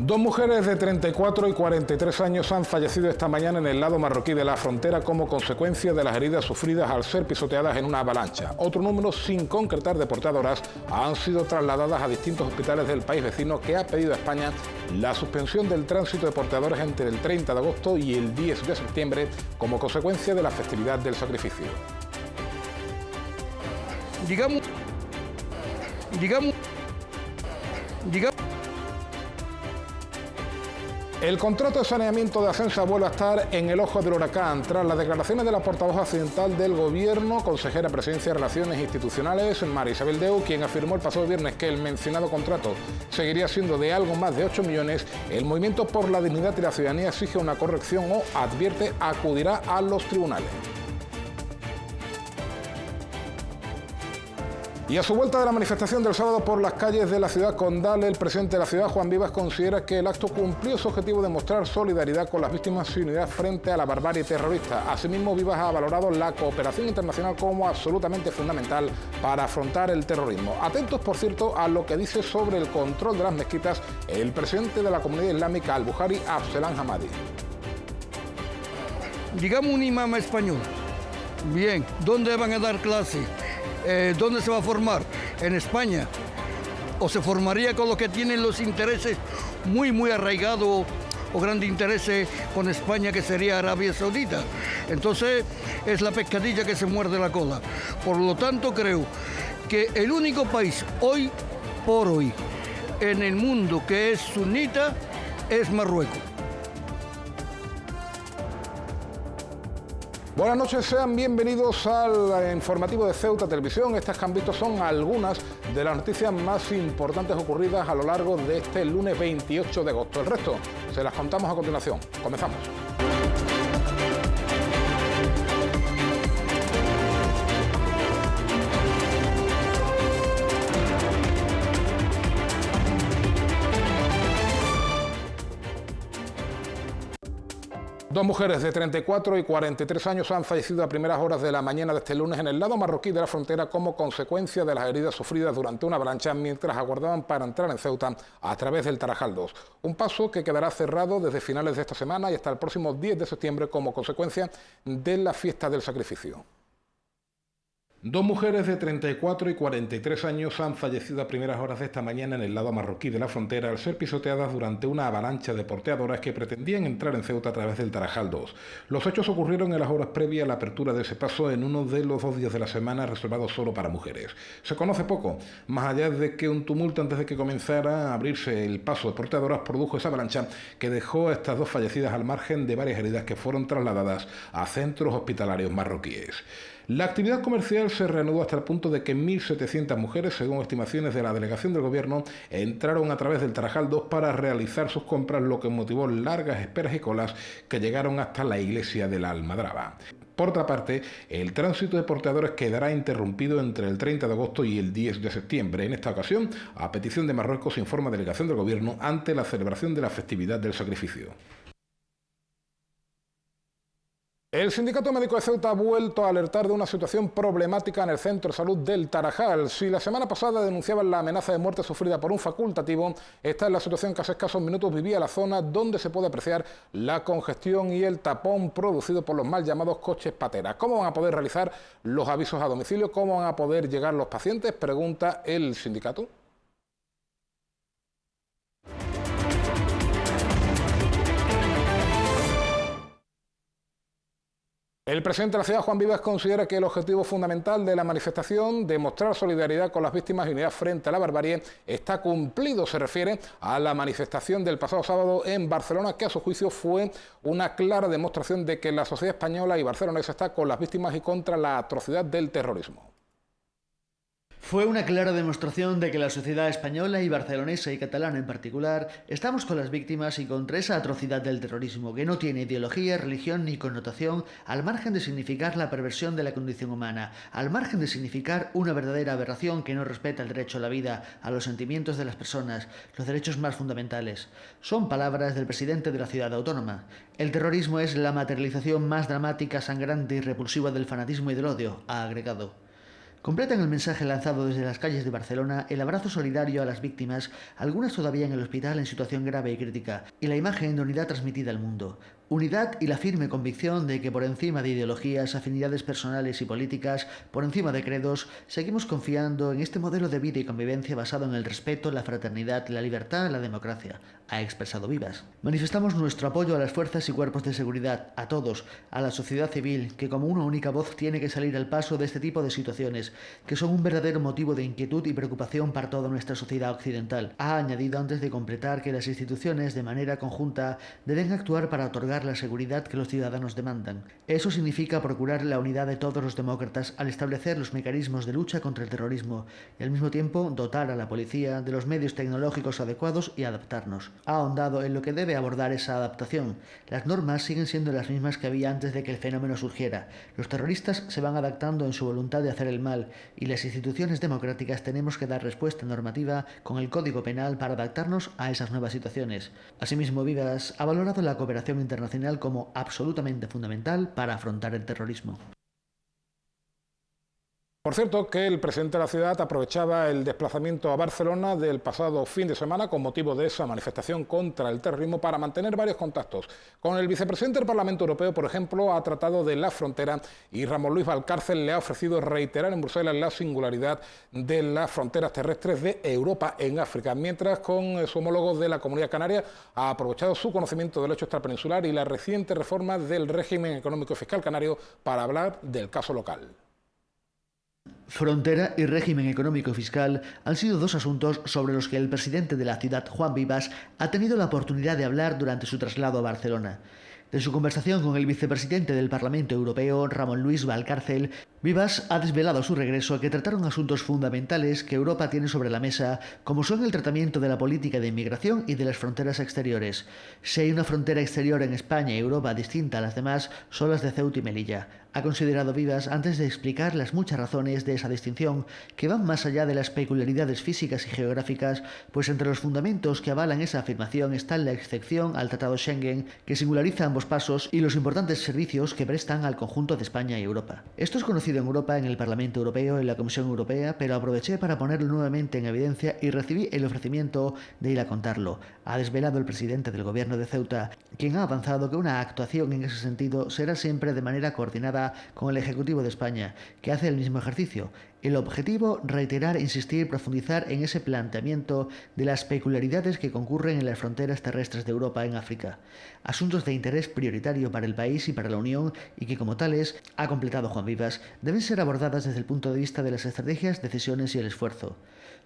Dos mujeres de 34 y 43 años han fallecido esta mañana en el lado marroquí de la frontera como consecuencia de las heridas sufridas al ser pisoteadas en una avalancha. Otro número, sin concretar, de portadoras han sido trasladadas a distintos hospitales del país vecino, que ha pedido a España la suspensión del tránsito de portadores entre el 30 de agosto y el 10 de septiembre como consecuencia de la festividad del sacrificio. Digamos. El contrato de saneamiento de Acensa vuelve a estar en el ojo del huracán tras las declaraciones de la portavoz accidental del Gobierno, consejera de Presidencia y Relaciones Institucionales, María Isabel Deu, quien afirmó el pasado viernes que el mencionado contrato seguiría siendo de algo más de 8 millones. El Movimiento por la Dignidad y la Ciudadanía exige una corrección o advierte acudirá a los tribunales. Y a su vuelta de la manifestación del sábado por las calles de la ciudad condal, el presidente de la ciudad, Juan Vivas, considera que el acto cumplió su objetivo de mostrar solidaridad con las víctimas y unidad frente a la barbarie terrorista. Asimismo, Vivas ha valorado la cooperación internacional como absolutamente fundamental para afrontar el terrorismo. Atentos, por cierto, a lo que dice sobre el control de las mezquitas el presidente de la comunidad islámica al-Buhari, Abselan Hamadi. Digamos un imam español. Bien, ¿dónde van a dar clase? ¿Dónde se va a formar? ¿En España? ¿O se formaría con los que tienen los intereses muy arraigados o grandes intereses con España, que sería Arabia Saudita? Entonces es la pescadilla que se muerde la cola. Por lo tanto, creo que el único país hoy por hoy en el mundo que es sunita es Marruecos. Buenas noches, sean bienvenidos al informativo de Ceuta Televisión. Estas que han visto son algunas de las noticias más importantes ocurridas a lo largo de este lunes 28 de agosto. El resto se las contamos a continuación. Comenzamos. Dos mujeres de 34 y 43 años han fallecido a primeras horas de la mañana de este lunes en el lado marroquí de la frontera como consecuencia de las heridas sufridas durante una avalancha mientras aguardaban para entrar en Ceuta a través del Tarajal 2. Un paso que quedará cerrado desde finales de esta semana y hasta el próximo 10 de septiembre como consecuencia de la fiesta del sacrificio. Dos mujeres de 34 y 43 años han fallecido a primeras horas de esta mañana en el lado marroquí de la frontera al ser pisoteadas durante una avalancha de porteadoras que pretendían entrar en Ceuta a través del Tarajal 2. Los hechos ocurrieron en las horas previas a la apertura de ese paso en uno de los 2 días de la semana reservados solo para mujeres. Se conoce poco, más allá de que un tumulto antes de que comenzara a abrirse el paso de porteadoras produjo esa avalancha que dejó a estas dos fallecidas al margen de varias heridas que fueron trasladadas a centros hospitalarios marroquíes. La actividad comercial se reanudó hasta el punto de que 1.700 mujeres, según estimaciones de la delegación del Gobierno, entraron a través del Tarajal 2 para realizar sus compras, lo que motivó largas esperas y colas que llegaron hasta la iglesia de la Almadraba. Por otra parte, el tránsito de porteadores quedará interrumpido entre el 30 de agosto y el 10 de septiembre. En esta ocasión, a petición de Marruecos, informa delegación del Gobierno ante la celebración de la festividad del sacrificio. El Sindicato Médico de Ceuta ha vuelto a alertar de una situación problemática en el centro de salud del Tarajal. Si la semana pasada denunciaban la amenaza de muerte sufrida por un facultativo, esta es la situación que hace escasos minutos vivía la zona, donde se puede apreciar la congestión y el tapón producido por los mal llamados coches pateras. ¿Cómo van a poder realizar los avisos a domicilio? ¿Cómo van a poder llegar los pacientes?, pregunta el sindicato. El presidente de la ciudad, Juan Vivas, considera que el objetivo fundamental de la manifestación, de mostrar solidaridad con las víctimas y unidad frente a la barbarie, está cumplido. Se refiere a la manifestación del pasado sábado en Barcelona, que a su juicio fue una clara demostración de que la sociedad española y barcelonesa está con las víctimas y contra la atrocidad del terrorismo. Fue una clara demostración de que la sociedad española y barcelonesa y catalana en particular estamos con las víctimas y contra esa atrocidad del terrorismo que no tiene ideología, religión ni connotación, al margen de significar la perversión de la condición humana, al margen de significar una verdadera aberración que no respeta el derecho a la vida, a los sentimientos de las personas, los derechos más fundamentales. Son palabras del presidente de la ciudad autónoma. El terrorismo es la materialización más dramática, sangrante y repulsiva del fanatismo y del odio, ha agregado. Completan el mensaje lanzado desde las calles de Barcelona el abrazo solidario a las víctimas, algunas todavía en el hospital en situación grave y crítica, y la imagen de unidad transmitida al mundo. Unidad y la firme convicción de que por encima de ideologías, afinidades personales y políticas, por encima de credos, seguimos confiando en este modelo de vida y convivencia basado en el respeto, la fraternidad, la libertad, la democracia, ha expresado Vivas. Manifestamos nuestro apoyo a las fuerzas y cuerpos de seguridad, a todos, a la sociedad civil, que como una única voz tiene que salir al paso de este tipo de situaciones, que son un verdadero motivo de inquietud y preocupación para toda nuestra sociedad occidental. Ha añadido antes de completar que las instituciones, de manera conjunta, deben actuar para otorgar la seguridad que los ciudadanos demandan. Eso significa procurar la unidad de todos los demócratas al establecer los mecanismos de lucha contra el terrorismo y al mismo tiempo dotar a la policía de los medios tecnológicos adecuados y adaptarnos. Ha ahondado en lo que debe abordar esa adaptación. Las normas siguen siendo las mismas que había antes de que el fenómeno surgiera. Los terroristas se van adaptando en su voluntad de hacer el mal y las instituciones democráticas tenemos que dar respuesta normativa con el Código Penal para adaptarnos a esas nuevas situaciones. Asimismo, Vivas ha valorado la cooperación internacional como absolutamente fundamental para afrontar el terrorismo. Por cierto, que el presidente de la ciudad aprovechaba el desplazamiento a Barcelona del pasado fin de semana con motivo de esa manifestación contra el terrorismo para mantener varios contactos. Con el vicepresidente del Parlamento Europeo, por ejemplo, ha tratado de la frontera y Ramón Luis Valcárcel le ha ofrecido reiterar en Bruselas la singularidad de las fronteras terrestres de Europa en África, mientras con su homólogo de la Comunidad Canaria ha aprovechado su conocimiento del hecho extrapeninsular y la reciente reforma del régimen económico y fiscal canario para hablar del caso local. Frontera y régimen económico y fiscal han sido dos asuntos sobre los que el presidente de la ciudad, Juan Vivas, ha tenido la oportunidad de hablar durante su traslado a Barcelona. De su conversación con el vicepresidente del Parlamento Europeo, Ramón Luis Valcárcel, Vivas ha desvelado a su regreso que trataron asuntos fundamentales que Europa tiene sobre la mesa, como son el tratamiento de la política de inmigración y de las fronteras exteriores. Si hay una frontera exterior en España y Europa distinta a las demás, son las de Ceuta y Melilla. Ha considerado Vivas, antes de explicar las muchas razones de esa distinción, que van más allá de las peculiaridades físicas y geográficas, pues entre los fundamentos que avalan esa afirmación están la excepción al Tratado Schengen, que singulariza ambos pasos, y los importantes servicios que prestan al conjunto de España y Europa. Esto es conocido en Europa, en el Parlamento Europeo, en la Comisión Europea, pero aproveché para ponerlo nuevamente en evidencia y recibí el ofrecimiento de ir a contarlo. Ha desvelado el presidente del Gobierno de Ceuta, quien ha avanzado que una actuación en ese sentido será siempre de manera coordinada con el Ejecutivo de España, que hace el mismo ejercicio. El objetivo, reiterar, insistir, profundizar en ese planteamiento de las peculiaridades que concurren en las fronteras terrestres de Europa en África. Asuntos de interés prioritario para el país y para la Unión y que, como tales, ha completado Juan Vivas, deben ser abordadas desde el punto de vista de las estrategias, decisiones y el esfuerzo.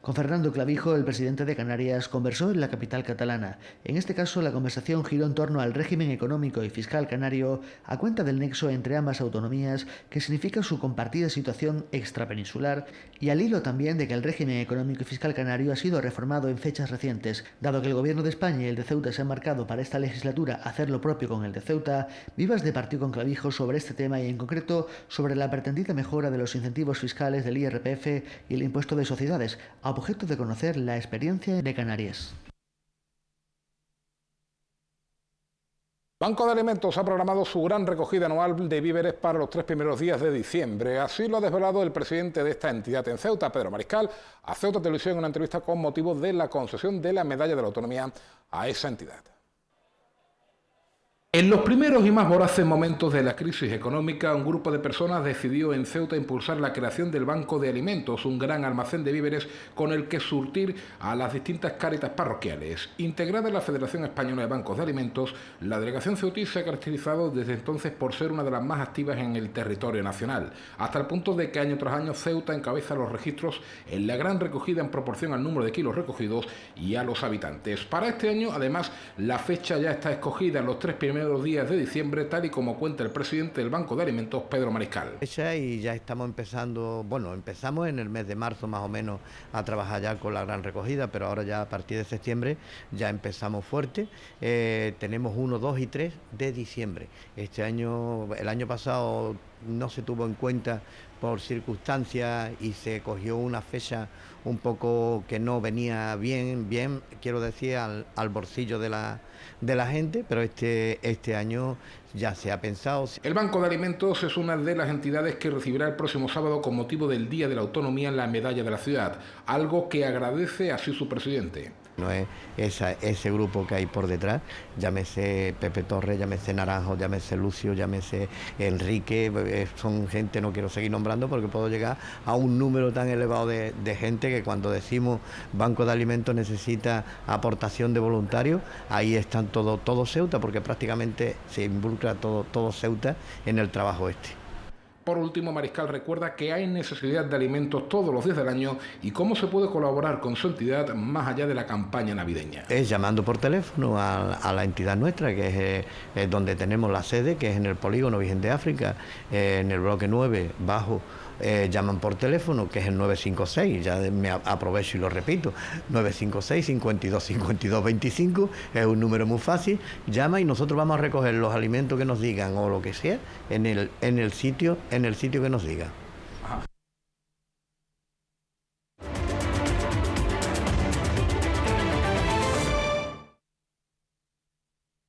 Con Fernando Clavijo, el presidente de Canarias, conversó en la capital catalana. En este caso, la conversación giró en torno al régimen económico y fiscal canario, a cuenta del nexo entre ambas autonomías, que significa su compartida situación extrapeninsular, y al hilo también de que el régimen económico y fiscal canario ha sido reformado en fechas recientes. Dado que el Gobierno de España y el de Ceuta se han marcado para esta legislatura hacer lo propio con el de Ceuta, Vivas departió con Clavijo sobre este tema y en concreto sobre la pretendida mejora de los incentivos fiscales del IRPF y el impuesto de sociedades, a objeto de conocer la experiencia de Canarias. Banco de Alimentos ha programado su gran recogida anual de víveres para los 3 primeros días de diciembre. Así lo ha desvelado el presidente de esta entidad en Ceuta, Pedro Mariscal, a Ceuta Televisión en una entrevista con motivo de la concesión de la Medalla de la Autonomía a esa entidad. En los primeros y más voraces momentos de la crisis económica, un grupo de personas decidió en Ceuta impulsar la creación del Banco de Alimentos, un gran almacén de víveres con el que surtir a las distintas cáritas parroquiales. Integrada en la Federación Española de Bancos de Alimentos, la delegación ceutí se ha caracterizado desde entonces por ser una de las más activas en el territorio nacional, hasta el punto de que año tras año Ceuta encabeza los registros en la gran recogida en proporción al número de kilos recogidos y a los habitantes. Para este año, además, la fecha ya está escogida en los 3 primeros días de diciembre, tal y como cuenta el presidente del Banco de Alimentos, Pedro Mariscal. Y ya estamos empezando, empezamos en el mes de marzo más o menos a trabajar ya con la gran recogida, pero ahora ya a partir de septiembre ya empezamos fuerte. Tenemos 1, 2 y 3 de diciembre. Este año, el año pasado no se tuvo en cuenta por circunstancias y se cogió una fecha un poco que no venía bien, quiero decir, al bolsillo de la gente, pero este año ya se ha pensado. El Banco de Alimentos es una de las entidades que recibirá el próximo sábado con motivo del Día de la Autonomía la medalla de la ciudad, algo que agradece así su presidente. No es ese grupo que hay por detrás, llámese Pepe Torres, llámese Naranjo, llámese Lucio, llámese Enrique, son gente, no quiero seguir nombrando porque puedo llegar a un número tan elevado de gente que cuando decimos Banco de Alimentos necesita aportación de voluntarios, ahí están todos Ceuta, porque prácticamente se involucra todo Ceuta en el trabajo este. Por último, Mariscal recuerda que hay necesidad de alimentos todos los días del año y cómo se puede colaborar con su entidad más allá de la campaña navideña. Es llamando por teléfono a la entidad nuestra, que es donde tenemos la sede, que es en el Polígono Virgen de África, en el bloque 9, bajo. Llaman por teléfono, que es el 956, ya me aprovecho y lo repito, 956 52 52 25, es un número muy fácil, llama y nosotros vamos a recoger los alimentos que nos digan o lo que sea en el sitio que nos diga.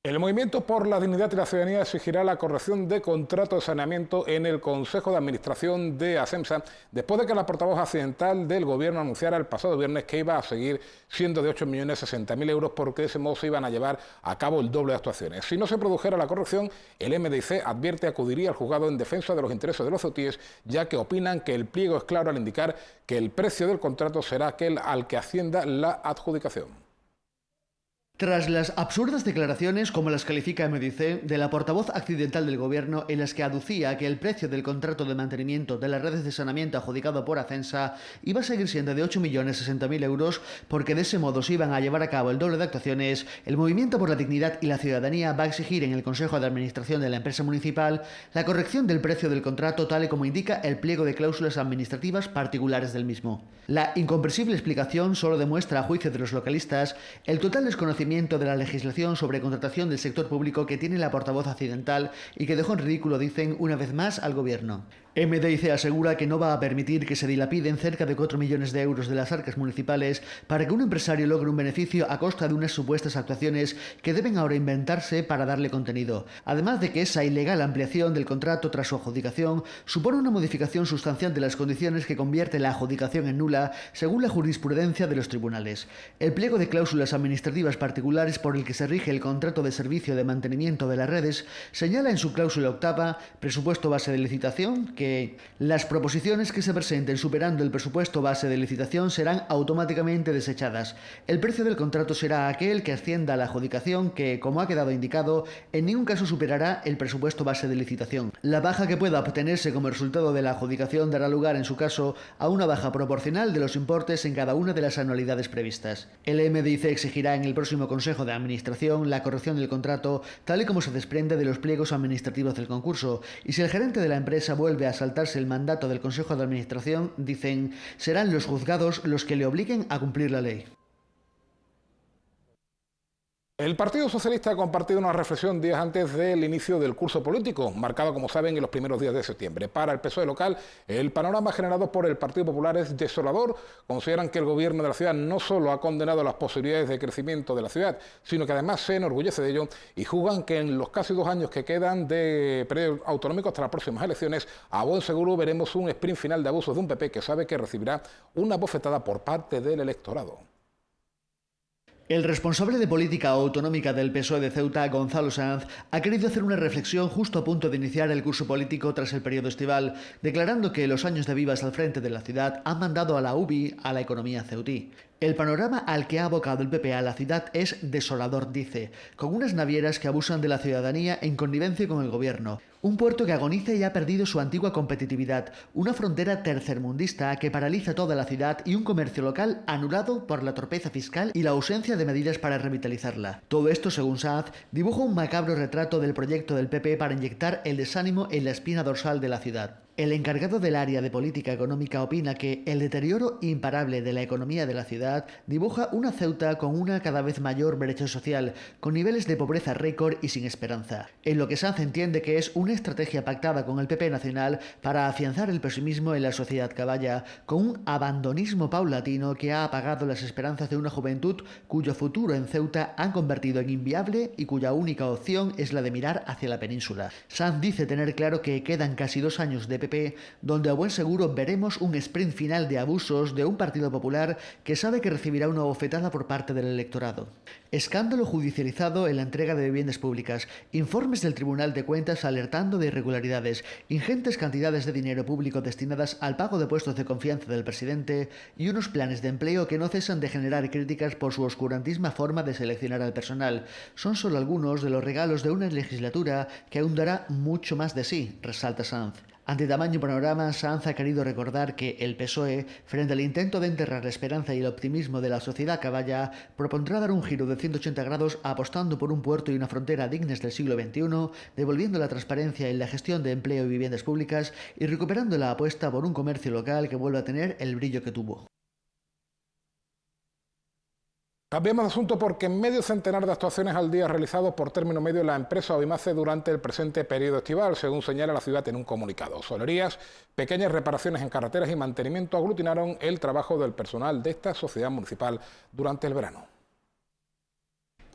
El Movimiento por la Dignidad y la Ciudadanía exigirá la corrección de contrato de saneamiento en el Consejo de Administración de ACEMSA, después de que la portavoz accidental del Gobierno anunciara el pasado viernes que iba a seguir siendo de 8.060.000 euros, porque de ese modo se iban a llevar a cabo el doble de actuaciones. Si no se produjera la corrección, el MDIC advierte acudiría al juzgado en defensa de los intereses de los ceutíes, ya que opinan que el pliego es claro al indicar que el precio del contrato será aquel al que ascienda la adjudicación. Tras las absurdas declaraciones, como las califica MDIC, de la portavoz accidental del Gobierno, en las que aducía que el precio del contrato de mantenimiento de las redes de saneamiento adjudicado por ACEMSA iba a seguir siendo de 8.060.000 euros, porque de ese modo se iban a llevar a cabo el doble de actuaciones, el Movimiento por la Dignidad y la Ciudadanía va a exigir en el Consejo de Administración de la empresa municipal la corrección del precio del contrato tal y como indica el pliego de cláusulas administrativas particulares del mismo. La incomprensible explicación solo demuestra, a juicio de los localistas, el total desconocimiento de la legislación sobre contratación del sector público que tiene la portavoz accidental y que dejó en ridículo, dicen, una vez más al Gobierno. MDIC asegura que no va a permitir que se dilapiden cerca de 4 millones de euros de las arcas municipales para que un empresario logre un beneficio a costa de unas supuestas actuaciones que deben ahora inventarse para darle contenido. Además de que esa ilegal ampliación del contrato tras su adjudicación supone una modificación sustancial de las condiciones que convierte la adjudicación en nula según la jurisprudencia de los tribunales. El pliego de cláusulas administrativas particulares por el que se rige el contrato de servicio de mantenimiento de las redes señala en su cláusula octava, presupuesto base de licitación, que las proposiciones que se presenten superando el presupuesto base de licitación serán automáticamente desechadas. El precio del contrato será aquel que ascienda a la adjudicación que, como ha quedado indicado, en ningún caso superará el presupuesto base de licitación. La baja que pueda obtenerse como resultado de la adjudicación dará lugar, en su caso, a una baja proporcional de los importes en cada una de las anualidades previstas. El MDIC exigirá en el próximo Consejo de Administración la corrección del contrato tal y como se desprende de los pliegos administrativos del concurso, y si el gerente de la empresa vuelve a saltarse el mandato del Consejo de Administración, dicen, serán los juzgados los que le obliguen a cumplir la ley. El Partido Socialista ha compartido una reflexión días antes del inicio del curso político, marcado, como saben, en los primeros días de septiembre. Para el PSOE local, el panorama generado por el Partido Popular es desolador. Consideran que el gobierno de la ciudad no solo ha condenado las posibilidades de crecimiento de la ciudad, sino que además se enorgullece de ello, y juzgan que en los casi 2 años que quedan de periodo autonómico hasta las próximas elecciones, a buen seguro veremos un sprint final de abusos de un PP que sabe que recibirá una bofetada por parte del electorado. El responsable de política autonómica del PSOE de Ceuta, Gonzalo Sanz, ha querido hacer una reflexión justo a punto de iniciar el curso político tras el periodo estival, declarando que los años de Vivas al frente de la ciudad han mandado a la UBI a la economía ceutí. El panorama al que ha abocado el PP a la ciudad es desolador, dice, con unas navieras que abusan de la ciudadanía en connivencia con el gobierno, un puerto que agoniza y ha perdido su antigua competitividad, una frontera tercermundista que paraliza toda la ciudad y un comercio local anulado por la torpeza fiscal y la ausencia de medidas para revitalizarla. Todo esto, según Sanz, dibuja un macabro retrato del proyecto del PP para inyectar el desánimo en la espina dorsal de la ciudad. El encargado del área de política económica opina que el deterioro imparable de la economía de la ciudad dibuja una Ceuta con una cada vez mayor brecha social, con niveles de pobreza récord y sin esperanza. En lo que Sanz entiende que es una estrategia pactada con el PP nacional para afianzar el pesimismo en la sociedad caballa, con un abandonismo paulatino que ha apagado las esperanzas de una juventud cuyo futuro en Ceuta han convertido en inviable y cuya única opción es la de mirar hacia la península. Sanz dice tener claro que quedan casi 2 años de PP, donde a buen seguro veremos un sprint final de abusos de un Partido Popular que sabe que recibirá una bofetada por parte del electorado. Escándalo judicializado en la entrega de viviendas públicas, informes del Tribunal de Cuentas alertando de irregularidades, ingentes cantidades de dinero público destinadas al pago de puestos de confianza del presidente y unos planes de empleo que no cesan de generar críticas por su oscurantisma forma de seleccionar al personal. Son solo algunos de los regalos de una legislatura que aún dará mucho más de sí, resalta Sanz. Ante tamaño panorama, Sanz ha querido recordar que el PSOE, frente al intento de enterrar la esperanza y el optimismo de la sociedad caballa, propondrá dar un giro de 180 grados apostando por un puerto y una frontera dignas del siglo XXI, devolviendo la transparencia en la gestión de empleo y viviendas públicas y recuperando la apuesta por un comercio local que vuelva a tener el brillo que tuvo. Cambiamos de asunto porque en medio centenar de actuaciones al día realizados por término medio la empresa Obimace durante el presente periodo estival, según señala la ciudad en un comunicado. Solerías, pequeñas reparaciones en carreteras y mantenimiento aglutinaron el trabajo del personal de esta sociedad municipal durante el verano.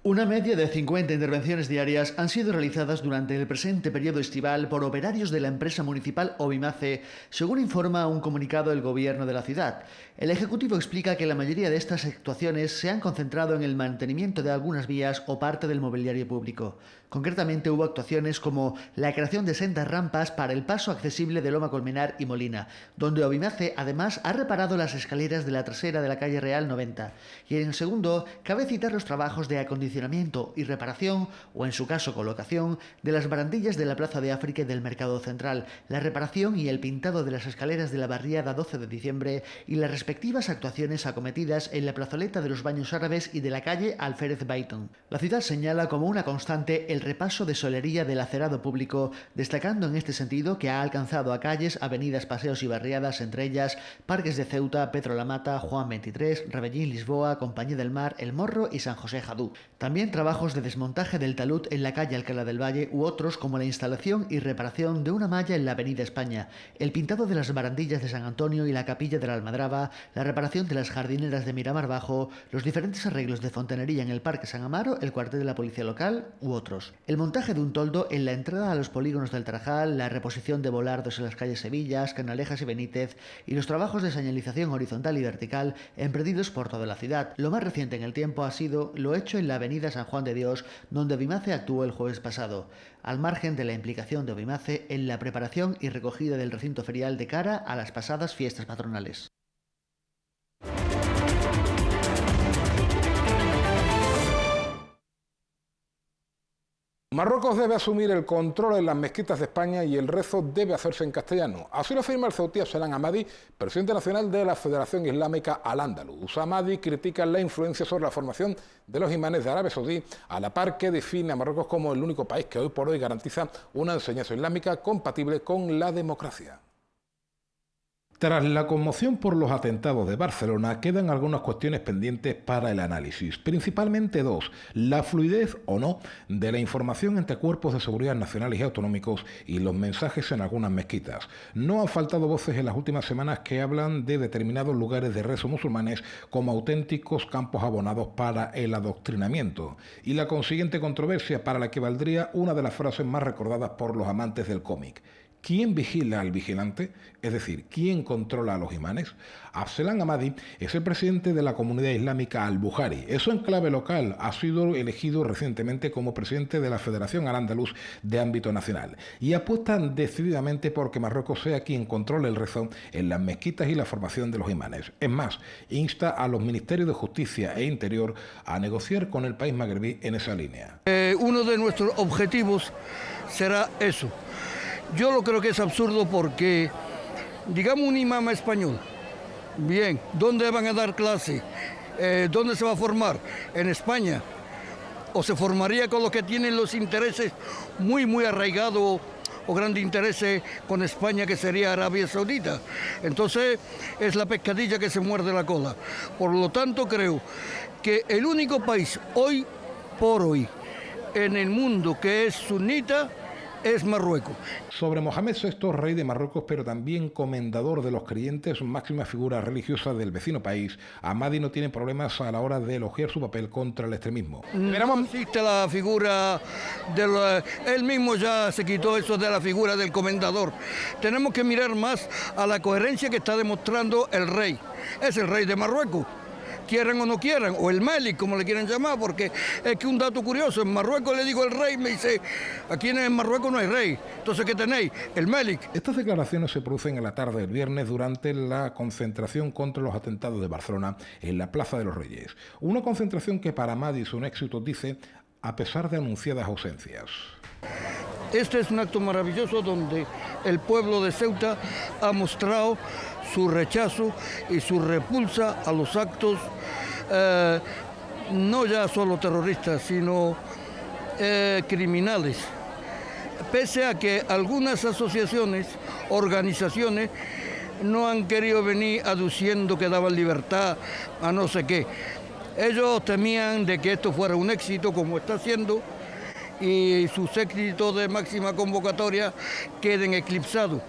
Una media de 50 intervenciones diarias han sido realizadas durante el presente periodo estival por operarios de la empresa municipal Obimace, según informa un comunicado del gobierno de la ciudad. El Ejecutivo explica que la mayoría de estas actuaciones se han concentrado en el mantenimiento de algunas vías o parte del mobiliario público. Concretamente hubo actuaciones como la creación de sendas rampas para el paso accesible de Loma Colmenar y Molina, donde Obimace además ha reparado las escaleras de la trasera de la calle Real 90. Y en segundo, cabe citar los trabajos de acondicionamiento y reparación, o en su caso colocación, de las barandillas de la Plaza de África y del Mercado Central, la reparación y el pintado de las escaleras de la barriada 12 de diciembre y las respectivas actuaciones acometidas en la plazoleta de los Baños Árabes y de la calle Alférez Baiton. La ciudad señala como una constante el repaso de solería del acerado público, destacando en este sentido que ha alcanzado a calles, avenidas, paseos y barriadas, entre ellas Parques de Ceuta, Pedro La Mata, Juan 23, Rebellín, Lisboa, Compañía del Mar, El Morro y San José Jadú. También trabajos de desmontaje del talud en la calle Alcalá del Valle u otros como la instalación y reparación de una malla en la Avenida España, el pintado de las barandillas de San Antonio y la capilla de la Almadraba, la reparación de las jardineras de Miramar Bajo, los diferentes arreglos de fontanería en el Parque San Amaro, el cuartel de la policía local u otros. El montaje de un toldo en la entrada a los polígonos del Tarajal, la reposición de volardos en las calles Sevillas, Canalejas y Benítez y los trabajos de señalización horizontal y vertical emprendidos por toda la ciudad. Lo más reciente en el tiempo ha sido lo hecho en la Avenida San Juan de Dios, donde Obimace actuó el jueves pasado, al margen de la implicación de Obimace en la preparación y recogida del recinto ferial de cara a las pasadas fiestas patronales. Marruecos debe asumir el control en las mezquitas de España y el rezo debe hacerse en castellano. Así lo afirma el ceutí Absalán Hamadi, presidente nacional de la Federación Islámica Al-Ándalus. Hamadi critica la influencia sobre la formación de los imanes de Arabia Saudí, a la par que define a Marruecos como el único país que hoy por hoy garantiza una enseñanza islámica compatible con la democracia. Tras la conmoción por los atentados de Barcelona, quedan algunas cuestiones pendientes para el análisis, principalmente dos: la fluidez o no de la información entre cuerpos de seguridad nacionales y autonómicos y los mensajes en algunas mezquitas. No han faltado voces en las últimas semanas que hablan de determinados lugares de rezo musulmanes como auténticos campos abonados para el adoctrinamiento, y la consiguiente controversia para la que valdría una de las frases más recordadas por los amantes del cómic: ¿quién vigila al vigilante? Es decir, ¿quién controla a los imanes? Absalán Hamadi es el presidente de la comunidad islámica Al-Bukhari. Eso en clave local. Ha sido elegido recientemente como presidente de la Federación Al-Ándalus de ámbito nacional. Y apuestan decididamente por que Marruecos sea quien controle el rezo en las mezquitas y la formación de los imanes. Es más, insta a los ministerios de Justicia e Interior a negociar con el país magrebí en esa línea. Uno de nuestros objetivos será eso. Yo lo creo que es absurdo porque, digamos, un imam español, bien, ¿dónde van a dar clase? ¿Dónde se va a formar? ¿En España? ¿O se formaría con los que tienen los intereses muy arraigados o grandes intereses con España, que sería Arabia Saudita. Entonces es la pescadilla que se muerde la cola. Por lo tanto, creo que el único país hoy por hoy en el mundo que es sunita es Marruecos. Sobre Mohamed VI, rey de Marruecos, pero también comendador de los creyentes, máxima figura religiosa del vecino país, Ahmadi no tiene problemas a la hora de elogiar su papel contra el extremismo. No existe la figura él mismo ya se quitó eso de la figura del comendador. Tenemos que mirar más a la coherencia que está demostrando el rey. Es el rey de Marruecos. Quieran o no quieran, o el Melik, como le quieren llamar, porque es que un dato curioso, en Marruecos le digo el rey, me dice, aquí en Marruecos no hay rey, entonces ¿qué tenéis? El Melik. Estas declaraciones se producen en la tarde del viernes durante la concentración contra los atentados de Barcelona en la Plaza de los Reyes. Una concentración que para Ahmadi es un éxito, dice, a pesar de anunciadas ausencias. Este es un acto maravilloso donde el pueblo de Ceuta ha mostrado su rechazo y su repulsa a los actos, no ya solo terroristas, sino criminales. Pese a que algunas asociaciones, organizaciones, no han querido venir aduciendo que daban libertad a no sé qué. Ellos temían de que esto fuera un éxito, como está siendo, y sus éxitos de máxima convocatoria queden eclipsados.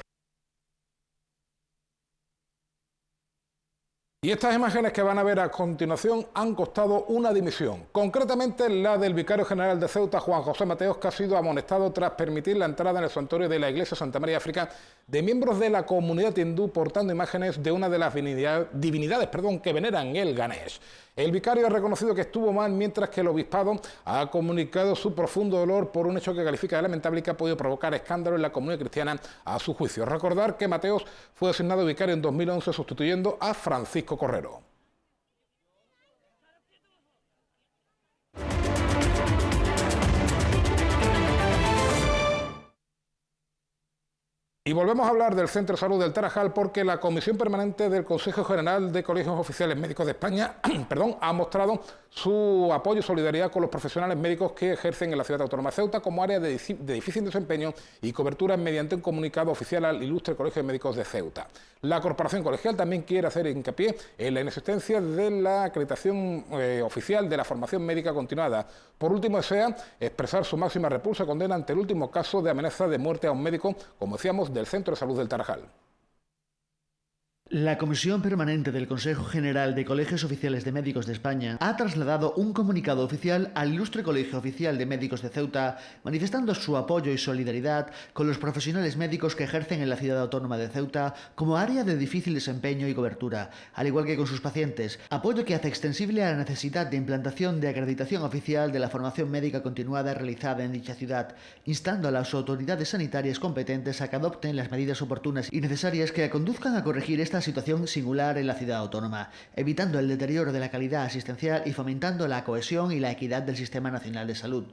Y estas imágenes que van a ver a continuación han costado una dimisión, concretamente la del vicario general de Ceuta, Juan José Mateos, que ha sido amonestado tras permitir la entrada en el santuario de la iglesia Santa María África de miembros de la comunidad hindú portando imágenes de una de las divinidades que veneran, el Ganesh. El vicario ha reconocido que estuvo mal, mientras que el obispado ha comunicado su profundo dolor por un hecho que califica de lamentable y que ha podido provocar escándalo en la comunidad cristiana a su juicio. Recordar que Mateos fue designado vicario en 2011 sustituyendo a Francisco Correro. Y volvemos a hablar del Centro de Salud del Tarajal porque la Comisión Permanente del Consejo General de Colegios Oficiales Médicos de España ha mostrado su apoyo y solidaridad con los profesionales médicos que ejercen en la Ciudad Autónoma de Ceuta como área de difícil desempeño y cobertura mediante un comunicado oficial al Ilustre Colegio de Médicos de Ceuta. La Corporación Colegial también quiere hacer hincapié en la inexistencia de la acreditación oficial de la formación médica continuada. Por último, desea expresar su máxima repulsa y condena ante el último caso de amenaza de muerte a un médico, como decíamos, del Centro de Salud del Tarajal. La Comisión Permanente del Consejo General de Colegios Oficiales de Médicos de España ha trasladado un comunicado oficial al Ilustre Colegio Oficial de Médicos de Ceuta, manifestando su apoyo y solidaridad con los profesionales médicos que ejercen en la Ciudad Autónoma de Ceuta como área de difícil desempeño y cobertura, al igual que con sus pacientes, apoyo que hace extensible a la necesidad de implantación de acreditación oficial de la formación médica continuada realizada en dicha ciudad, instando a las autoridades sanitarias competentes a que adopten las medidas oportunas y necesarias que conduzcan a corregir esta situación singular en la ciudad autónoma, evitando el deterioro de la calidad asistencial y fomentando la cohesión y la equidad del Sistema Nacional de Salud.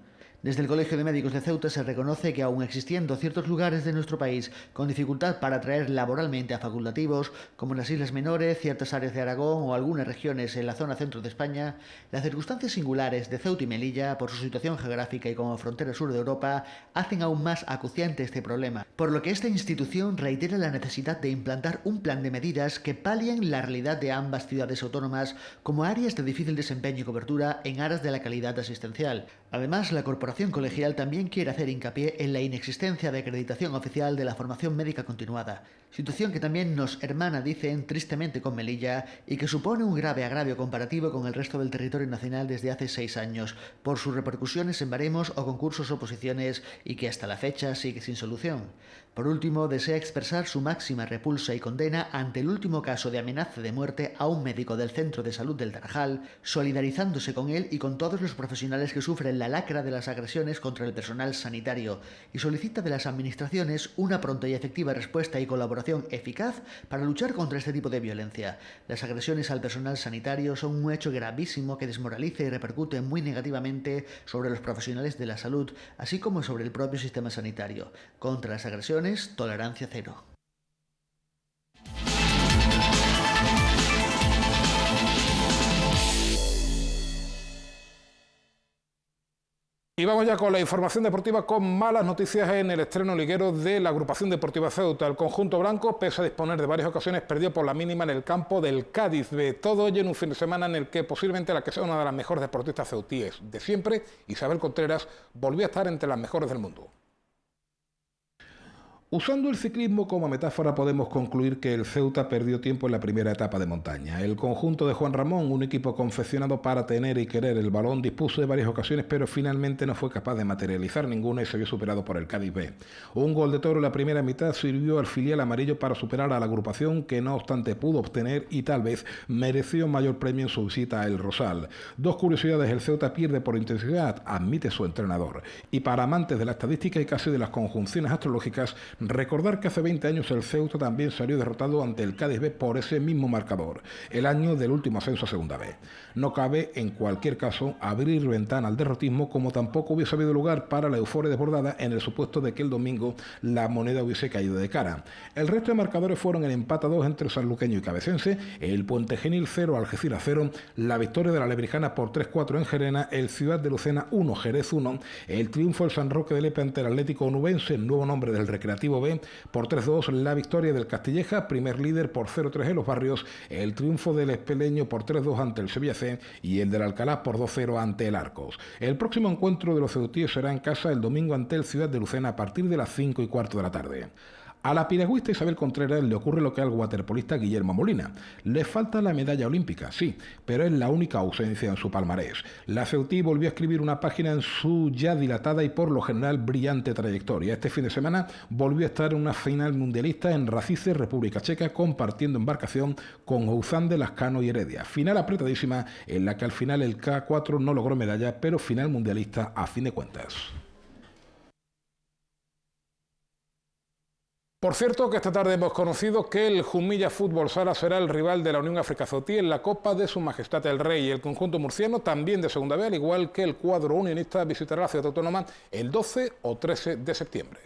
Desde el Colegio de Médicos de Ceuta se reconoce que aun existiendo ciertos lugares de nuestro país con dificultad para atraer laboralmente a facultativos, como las Islas Menores, ciertas áreas de Aragón o algunas regiones en la zona centro de España, las circunstancias singulares de Ceuta y Melilla, por su situación geográfica y como frontera sur de Europa, hacen aún más acuciante este problema, por lo que esta institución reitera la necesidad de implantar un plan de medidas que palien la realidad de ambas ciudades autónomas como áreas de difícil desempeño y cobertura en aras de la calidad asistencial. Además, la Corporación Colegial también quiere hacer hincapié en la inexistencia de acreditación oficial de la formación médica continuada, situación que también nos hermana, dicen, tristemente con Melilla y que supone un grave agravio comparativo con el resto del territorio nacional desde hace 6 años, por sus repercusiones en baremos o concursos o oposiciones y que hasta la fecha sigue sin solución. Por último, desea expresar su máxima repulsa y condena ante el último caso de amenaza de muerte a un médico del Centro de Salud del Tarajal, solidarizándose con él y con todos los profesionales que sufren la lacra de las agresiones contra el personal sanitario, y solicita de las administraciones una pronta y efectiva respuesta y colaboración eficaz para luchar contra este tipo de violencia. Las agresiones al personal sanitario son un hecho gravísimo que desmoraliza y repercute muy negativamente sobre los profesionales de la salud, así como sobre el propio sistema sanitario. Contra las agresiones, tolerancia cero. Y vamos ya con la información deportiva, con malas noticias en el estreno liguero de la agrupación deportiva Ceuta. El conjunto blanco, pese a disponer de varias ocasiones, perdió por la mínima en el campo del Cádiz B. Todo ello en un fin de semana en el que posiblemente la que sea una de las mejores deportistas ceutíes de siempre, Isabel Contreras, volvió a estar entre las mejores del mundo. Usando el ciclismo como metáfora, podemos concluir que el Ceuta perdió tiempo en la primera etapa de montaña. El conjunto de Juan Ramón, un equipo confeccionado para tener y querer el balón, dispuso de varias ocasiones, pero finalmente no fue capaz de materializar ninguna y se vio superado por el Cádiz B. Un gol de Toro en la primera mitad sirvió al filial amarillo para superar a la agrupación, que no obstante pudo obtener y tal vez mereció mayor premio en su visita a El Rosal. Dos curiosidades: el Ceuta pierde por intensidad, admite su entrenador. Y para amantes de la estadística y casi de las conjunciones astrológicas, recordar que hace 20 años el Ceuta también salió derrotado ante el Cádiz B por ese mismo marcador, el año del último ascenso a Segunda B. No cabe, en cualquier caso, abrir ventana al derrotismo, como tampoco hubiese habido lugar para la euforia desbordada en el supuesto de que el domingo la moneda hubiese caído de cara. El resto de marcadores fueron el empate a 2 entre sanluqueño y cabecense, el Puente Genil 0, Algeciras 0, la victoria de la Lebrijana por 3-4 en Gerena, el Ciudad de Lucena 1, Jerez 1, el triunfo del San Roque de Lepe ante el Atlético Onubense, el nuevo nombre del Recreativo B, por 3-2, la victoria del Castilleja, primer líder, por 0-3 en Los Barrios, el triunfo del Espeleño por 3-2 ante el Sevilla C y el del Alcalá por 2-0 ante el Arcos. El próximo encuentro de los ceutíes será en casa el domingo ante el Ciudad de Lucena a partir de las 5:15 de la tarde. A la piragüista Isabel Contreras le ocurre lo que al waterpolista Guillermo Molina. Le falta la medalla olímpica, sí, pero es la única ausencia en su palmarés. La ceutí volvió a escribir una página en su ya dilatada y por lo general brillante trayectoria. Este fin de semana volvió a estar en una final mundialista en Racice, República Checa, compartiendo embarcación con Ouzán, Lascano y Heredia. Final apretadísima en la que al final el K4 no logró medalla, pero final mundialista a fin de cuentas. Por cierto, que esta tarde hemos conocido que el Jumilla Fútbol Sala será el rival de la Unión África Ceutí en la Copa de Su Majestad el Rey. El conjunto murciano, también de Segunda B, al igual que el cuadro unionista, visitará la ciudad autónoma el 12 o 13 de septiembre.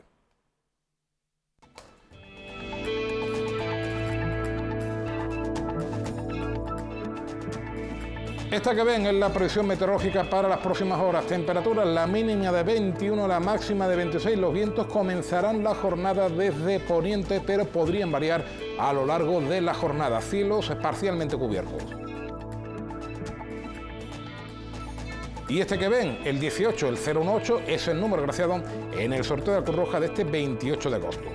Esta que ven es la previsión meteorológica para las próximas horas. Temperaturas, la mínima de 21, la máxima de 26. Los vientos comenzarán la jornada desde poniente, pero podrían variar a lo largo de la jornada. Cielos parcialmente cubiertos. Y este que ven, el 18, el 018, es el número agraciado en el sorteo de la Cruz Roja de este 28 de agosto.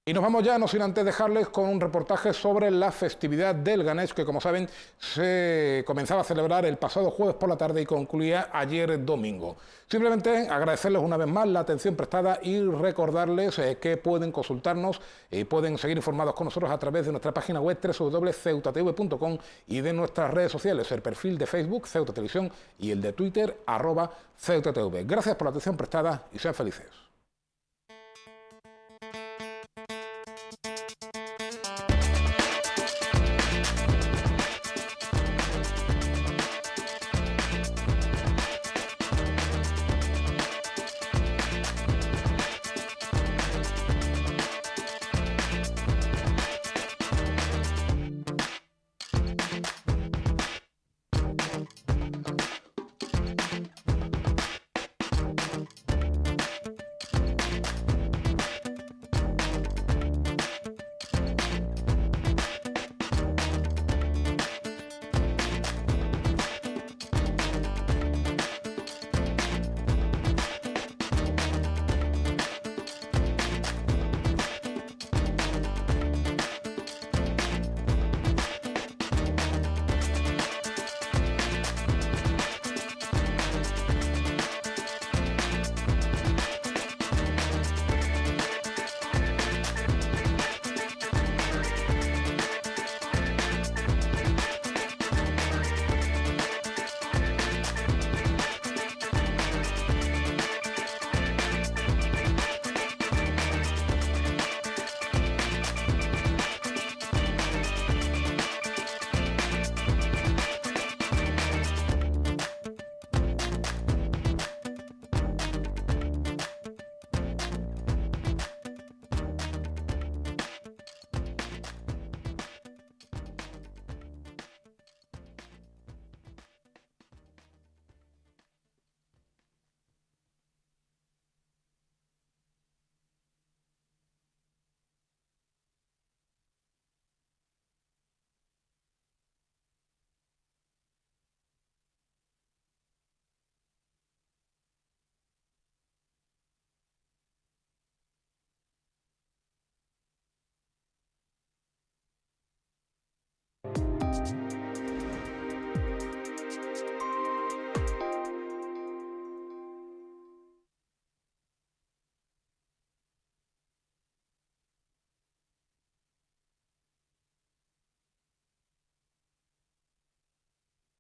Y nos vamos ya, no sin antes dejarles con un reportaje sobre la festividad del Ganesh, que como saben se comenzaba a celebrar el pasado jueves por la tarde y concluía ayer domingo. Simplemente agradecerles una vez más la atención prestada y recordarles que pueden consultarnos y pueden seguir informados con nosotros a través de nuestra página web www.ceutatv.com y de nuestras redes sociales, el perfil de Facebook Ceuta Televisión y el de Twitter @CeutaTV. Gracias por la atención prestada y sean felices.